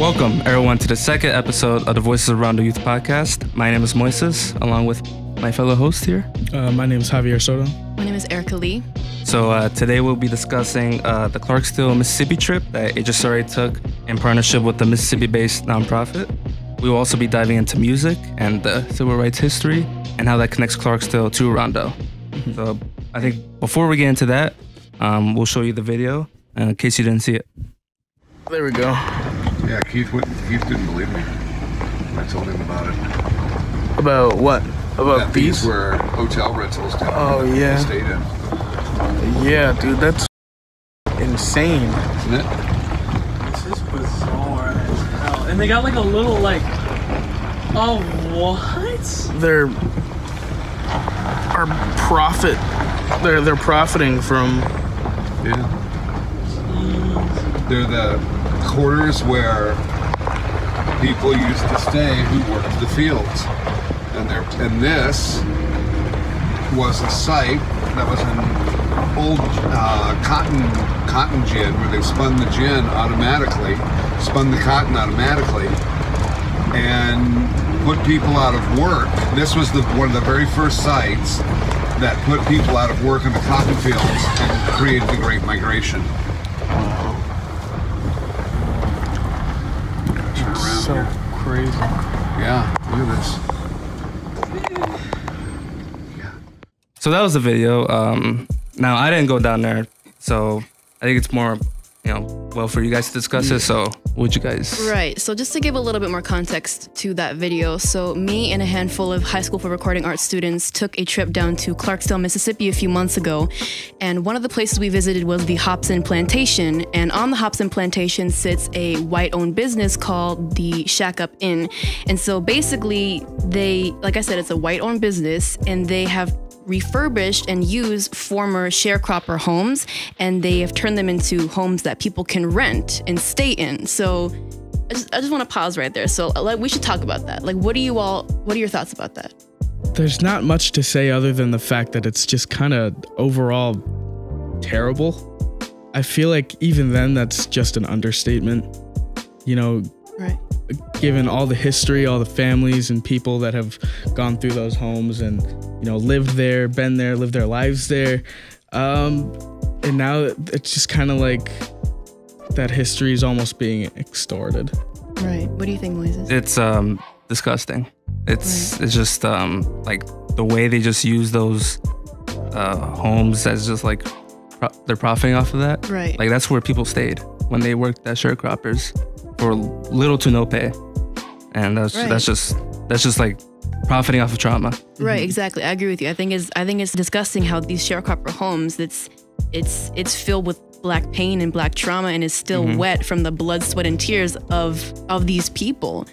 Welcome, everyone, to the second episode of the Voices of Rondo Youth Podcast. My name is Moises, along with my fellow host here. My name is Javier Soto. My name is Erica Lee. So today we'll be discussing the Clarksdale, Mississippi trip that HSRA took in partnership with the Mississippi-based nonprofit. We will also be diving into music and the civil rights history and how that connects Clarksdale to Rondo. Mm-hmm. So I think before we get into that, we'll show you the video in case you didn't see it. There we go. Yeah, Keith didn't believe me. I told him about it. About what? About that these? These were hotel rentals down Oh, there yeah. that we stayed in. Yeah, dude, that's insane. Isn't it? This is bizarre as hell. And they got like a little like, oh what? They're our profit. They're profiting from. Yeah. They're the quarters where people used to stay who worked the fields. And this was a site that was an old cotton gin where they spun the cotton automatically, and put people out of work. This was one of the very first sites that put people out of work in the cotton fields and created the Great Migration. Turn around So here. crazy. Yeah, look at this. So that was the video. Now, I didn't go down there, so I think it's more, well, for you guys to discuss it. So would you guys? Right. So just to give a little bit more context to that video. So me and a handful of high school for recording arts students took a trip down to Clarksdale, Mississippi a few months ago. And one of the places we visited was the Hopson Plantation. And on the Hopson Plantation sits a white-owned business called the Shack Up Inn. And so basically like I said, it's a white-owned business, and they have refurbished and used former sharecropper homes, and they have turned them into homes that people can rent and stay in. So I just want to pause right there. So we should talk about that. Like, what are your thoughts about that? There's not much to say other than the fact that it's just kind of overall terrible. I feel like even then that's just an understatement. Right. Given all the history, all the families and people that have gone through those homes and, lived there, been there, lived their lives there. And now it's just kind of like that history is almost being extorted. Right. What do you think, Moises? It's disgusting. It's just like the way they just use those homes as just like they're profiting off of that. Right. Like that's where people stayed when they worked as sharecroppers for little to no pay, and that's just like profiting off of trauma. Right. Exactly. I agree with you. I think it's disgusting how these sharecropper homes it's filled with Black pain and Black trauma, and is still wet from the blood, sweat, and tears of these people,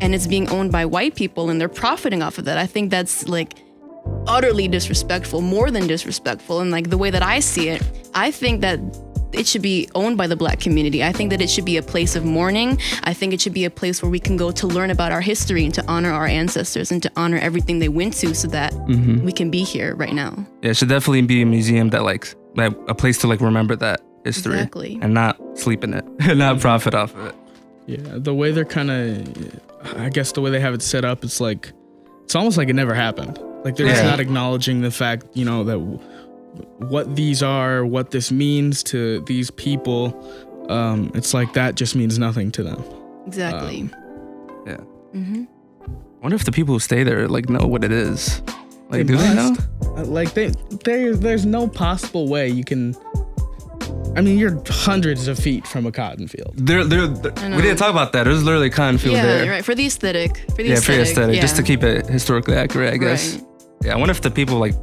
and it's being owned by white people, and they're profiting off of that. I think that's like utterly disrespectful, more than disrespectful. And like the way that I see it, I think that it should be owned by the Black community. I think that it should be a place of mourning. I think it should be a place where we can go to learn about our history and to honor our ancestors and to honor everything they went to, so that we can be here right now. Yeah, it should definitely be a museum that a place to remember that history. Exactly. And not sleep in it and not profit off of it. Yeah, the way they're I guess the way they have it set up, it's almost like it never happened. Like they're just not acknowledging the fact, that what these are, what this means to these people. It's like that just means nothing to them. Exactly. Yeah. I wonder if the people who stay there know what it is. Like, do they know? There's no possible way you can. I mean, you're hundreds of feet from a cotton field. We didn't talk about that. There's literally a cotton field there. Yeah, right. For the aesthetic. For the aesthetic. Yeah. Just to keep it historically accurate, I guess. Right. Yeah, I wonder if the people like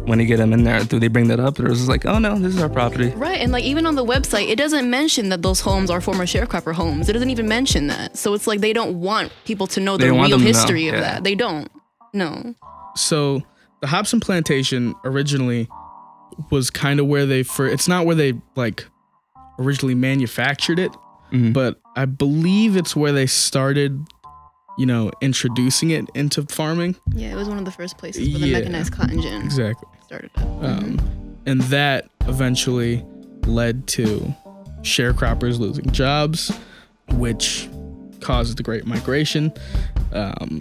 when you get them in there, do they bring that up? Or is it like, oh no, this is our property? Right, and even on the website, it doesn't mention that those homes are former sharecropper homes. It doesn't even mention that. So it's like they don't want people to know the real history of that. They don't. No. So the Hopson Plantation originally was kind of where it's not where they originally manufactured it, but I believe it's where they started, introducing it into farming. Yeah, it was one of the first places where the mechanized cotton gin exactly started up. And that eventually led to sharecroppers losing jobs, which caused the Great Migration,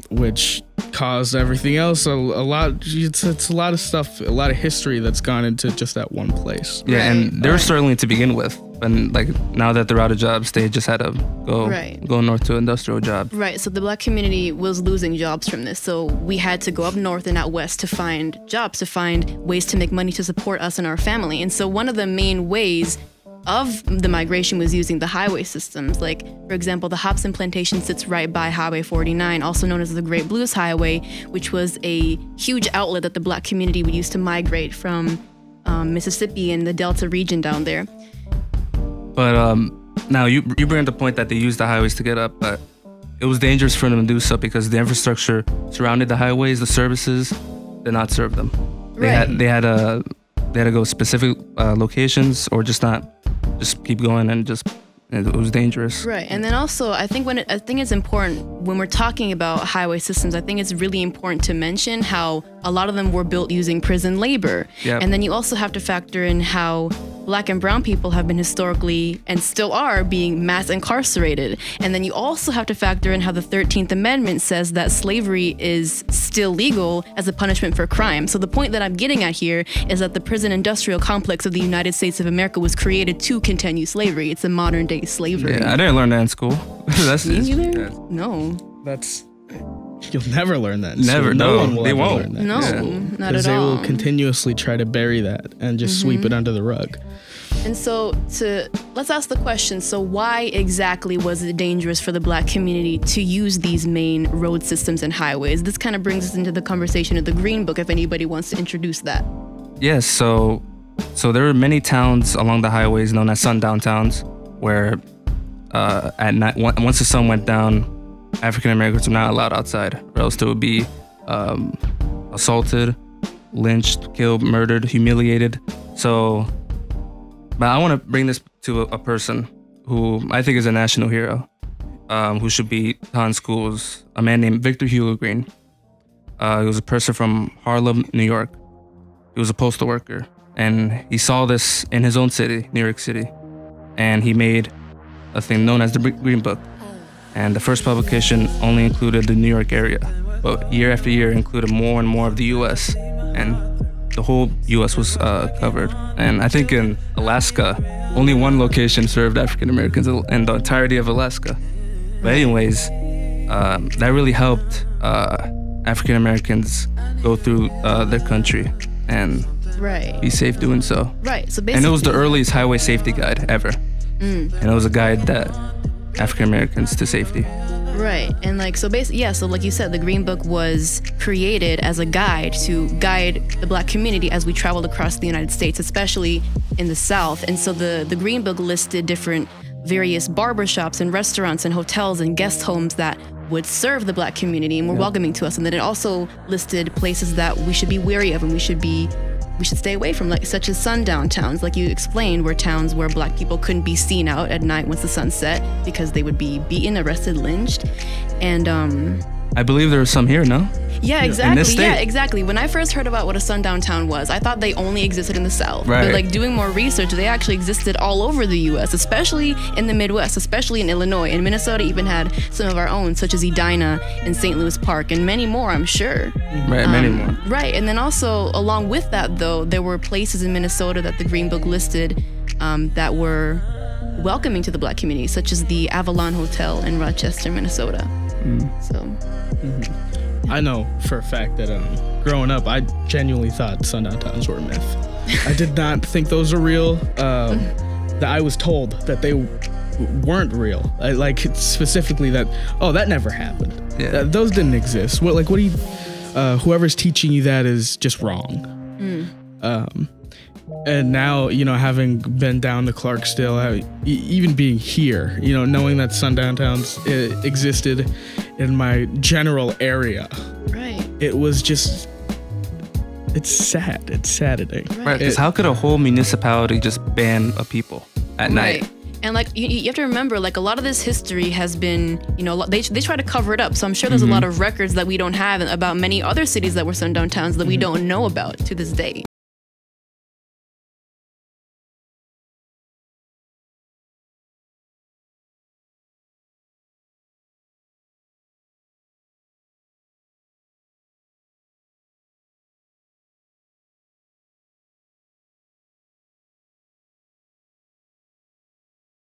which caused everything else. A lot. It's a lot of stuff, a lot of history that's gone into just that one place. Yeah, and they were struggling to begin with, and like now that they're out of jobs, they just had to go north to industrial jobs. Right. So the Black community was losing jobs from this. So we had to go up north and out west to find jobs, to find ways to make money to support us and our family. And so one of the main ways of the migration was using the highway systems. Like, for example, the Hopson Plantation sits right by Highway 49, also known as the Great Blues Highway, which was a huge outlet that the Black community would use to migrate from Mississippi and the Delta region down there. But now you bring up the point that they used the highways to get up, but it was dangerous for them to do so because the infrastructure surrounding the highways, the services, did not serve them. They had to go specific locations or just keep going, and it was dangerous. Right. And then also, I think it's important when we're talking about highway systems, I think it's really important to mention how a lot of them were built using prison labor. Yep. And then you also have to factor in how Black and brown people have been historically and still are being mass incarcerated. And then you also have to factor in how the 13th Amendment says that slavery is still legal as a punishment for crime. So the point that I'm getting at here is that the prison industrial complex of the United States of America was created to continue slavery. It's a modern day slavery. Yeah, I didn't learn that in school. That's Me neither? yeah. No. You'll never learn that. Never. No one will they ever won't. learn that. No, Yeah. not at They all. will continuously try to bury that and just sweep it under the rug. And so let's ask the question, so why exactly was it dangerous for the Black community to use these main road systems and highways? This kind of brings us into the conversation of the Green Book, if anybody wants to introduce that. Yes, so there were many towns along the highways known as sundown towns where at night, once the sun went down, African Americans were not allowed outside, or else they would be assaulted, lynched, killed, murdered, humiliated. But I want to bring this to a person who I think is a national hero, who should be taught in schools, a man named Victor Hugo Green. He was a person from Harlem, New York. He was a postal worker, and he saw this in his own city, New York City, and he made a thing known as the Green Book. And the first publication only included the New York area, but year after year included more and more of the U.S., and the whole U.S. was covered. And I think in Alaska, only one location served African Americans in the entirety of Alaska. But anyways, that really helped African Americans go through their country and be safe doing so. Right. So basically, and it was the earliest highway safety guide ever. And it was a guide that African Americans to safety. Right. And like, so basically, yeah, so like you said, the Green Book was created as a guide to guide the Black community as we traveled across the United States, especially in the South. And so the Green Book listed different various barbershops and restaurants and hotels and guest homes that would serve the Black community and were welcoming to us. And then it also listed places that we should be wary of and we should stay away from, like such as sundown towns, like you explained, were towns where Black people couldn't be seen out at night once the sun set because they would be beaten, arrested, lynched. And I believe there are some here, no? Yeah, exactly. In this state? Yeah, exactly. When I first heard about what a sundown town was, I thought they only existed in the South. Right. But like doing more research, they actually existed all over the U.S., especially in the Midwest, especially in Illinois. And Minnesota even had some of our own, such as Edina and St. Louis Park, and many more, I'm sure. Right, many more. Right. And then also, along with that, though, there were places in Minnesota that the Green Book listed that were welcoming to the Black community, such as the Avalon Hotel in Rochester, Minnesota. I know for a fact that growing up, I genuinely thought sundown towns were a myth. I did not think those were real. That I was told that they weren't real. Like specifically that, that never happened. Yeah. Those didn't exist. What do you? Whoever's teaching you that is just wrong. And now, having been down to Clarksdale, even being here, knowing that sundown towns existed in my general area. Right. It was just, it's sad. It's saddening. Right, because how could a whole municipality just ban a people at night? And like you have to remember, like a lot of this history has been, they try to cover it up. So I'm sure there's a lot of records that we don't have about many other cities that were sundown towns that we don't know about to this day.